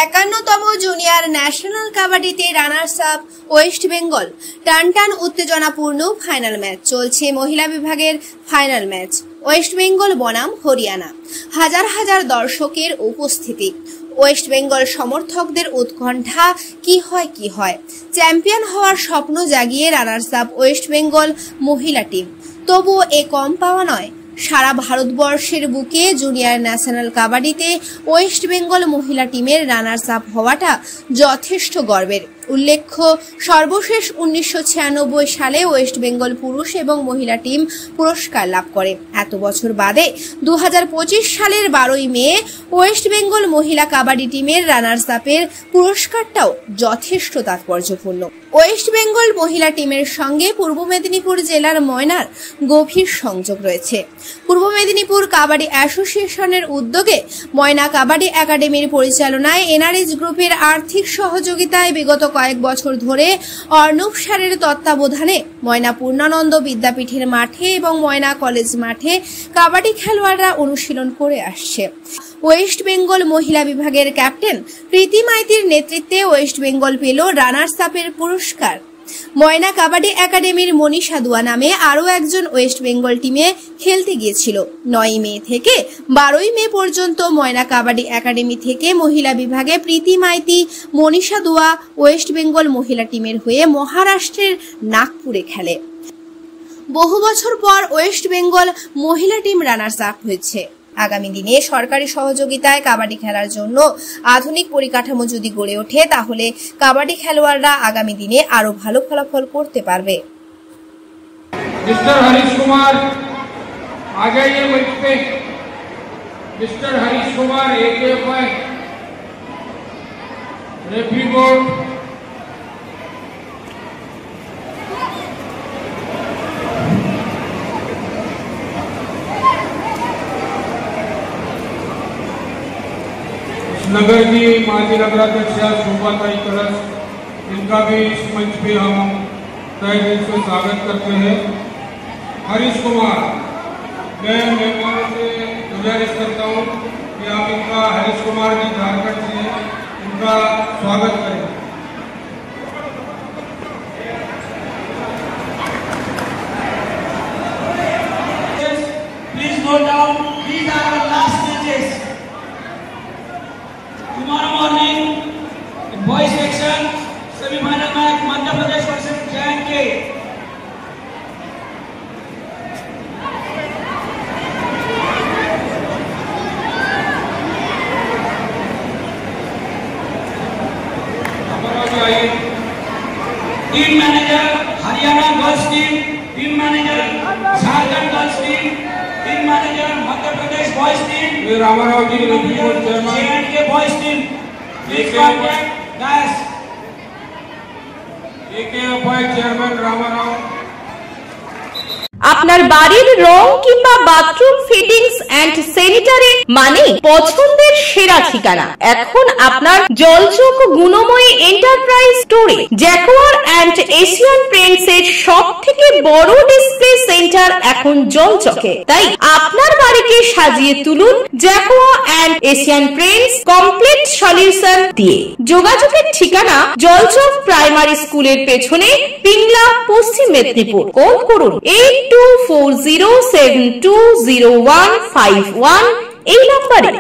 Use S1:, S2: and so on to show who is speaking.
S1: 51তম junior national কাবাডিতে runners up West Bengal. টানটান উত্তেজনাপূর্ণ ফাইনাল ম্যাচ চলছে। মহিলা বিভাগের ফাইনাল ম্যাচ ওয়েস্ট বেঙ্গল বনাম হরিয়ানা। হাজার হাজার দর্শকের উপস্থিতি, ওয়েস্ট বেঙ্গল সমর্থকদের উৎকণ্ঠা। কি হয় চ্যাম্পিয়ন হওয়ার স্বপ্ন জাগিয়ে রানার্স আপ ওয়েস্ট বেঙ্গল মহিলা টিম। তবুও এ কম পাওয়া নয়। সারা ভারতবর্ষের বুকে জুনিয়র ন্যাশনাল কাবাডিতে ওয়েস্ট বেঙ্গল মহিলা টিমের রানার্স আপ হওয়াটা যথেষ্ট গর্বের। উল্লেখ্য, সর্বশেষ 1996 সালে ওয়েস্ট বেঙ্গল পুরুষ এবং মহিলা টিম পুরস্কার লাভ করে। এত বছর বাদে 2025 সালের 12ই মে ওয়েস্ট বেঙ্গল মহিলা কাবাডি টিমের রানার্স আপের পুরস্কারটাও যথেষ্ট তাৎপর্যপূর্ণ। ওয়েস্ট বেঙ্গল মহিলা টিমের সঙ্গে পূর্ব মেদিনীপুর জেলার ময়নার গভীর সংযোগ রয়েছে। পূর্ব মেদিনীপুর কাবাডি অ্যাসোসিয়েশনের উদ্যোগে ময়না কাবাডি একাডেমির পরিচালনায় এনআরএস গ্রুপের আর্থিক সহযোগিতায় বিগত কয়েক বছর ধরে অর্ণব স্যারের তত্ত্বাবধানে ময়না পূর্ণানন্দ বিদ্যাপীঠের মাঠে এবং ময়না কলেজ মাঠে কাবাডি খেলোয়াড়রা অনুশীলন করে আসছে। ওয়েস্ট বেঙ্গল মহিলা বিভাগের ক্যাপ্টেন প্রীতি মাইতির নেতৃত্বে ওয়েস্ট বেঙ্গল পেল রানার্স আপের পুরস্কার। ময়না কাবাডি একাডেমির মনীষা দুয়া নামে আরও একজন ওয়েস্ট বেঙ্গল টিমে খেলতে গিয়েছিল। 9 মে থেকে 12ই মে পর্যন্ত ময়না কাবাডি একাডেমি থেকে মহিলা বিভাগে প্রীতি মাইতি, মনীষা দুয়া ওয়েস্ট বেঙ্গল মহিলা টিমের হয়ে মহারাষ্ট্রের নাগপুরে খেলে। বহু বছর পর ওয়েস্ট বেঙ্গল মহিলা টিম রানার্স আপ হয়েছে। আগামী দিনে সরকারি সহযোগিতায় কাবাডি খেলার জন্য আধুনিক পরিকাঠামো যদি গড়ে ওঠে, তাহলে কাবাডি খেলোয়াড়রা আগামী দিনে আরো ভালো ফলাফল করতে পারবে।
S2: मिस्टर हरीश कुमार आ जाइए मंच पे। Mister Harish Kumar AKFI referee board. नगर की माजी नगराध्यक्ष शोभाताई कलश, इनका भी इस मंच पे हम तहे दिल से स्वागत करते हैं। हरीश कुमार, मैं मेहमानों से गुजारिश करता हूँ कि आप इनका, हरीश कुमार जी झारखंड से, इनका स्वागत करें।
S3: Please note down, these are our last matches. Tomorrow morning, in boys section, semi-final match, Madhya Pradesh versus J&K. Team manager, Haryana girls team, team manager, Jharkhand girls team, team manager, Madhya Pradesh boys team,
S2: Ramarao ji referee board chairman,
S3: J&K boys team. Please contact guys.
S2: AKFI chairman Ramarao.
S4: আপনার বাড়ির রং কিংবা bathroom fittings and sanitary মানে পছন্দের সেরা ঠিকানা এখন আপনার Jalchak Gunamoyee enterprise স্টোরে। জ্যাকোয়ার এন্ড এশিয়ান পেইন্টস এর সবথেকে বড় ডিসপ্লে সেন্টার এখন জলচকে। তাই আপনার বাড়িকে সাজিয়ে তুলুন Jaquar and Asian Paints complete solution দিয়ে। যোগাযোগের ঠিকানা জলচক প্রাইমারি স্কুলের পেছনে, পিংলা, পশ্চিম মেদিনীপুর। কল করুন 8240720151 এই নম্বরে।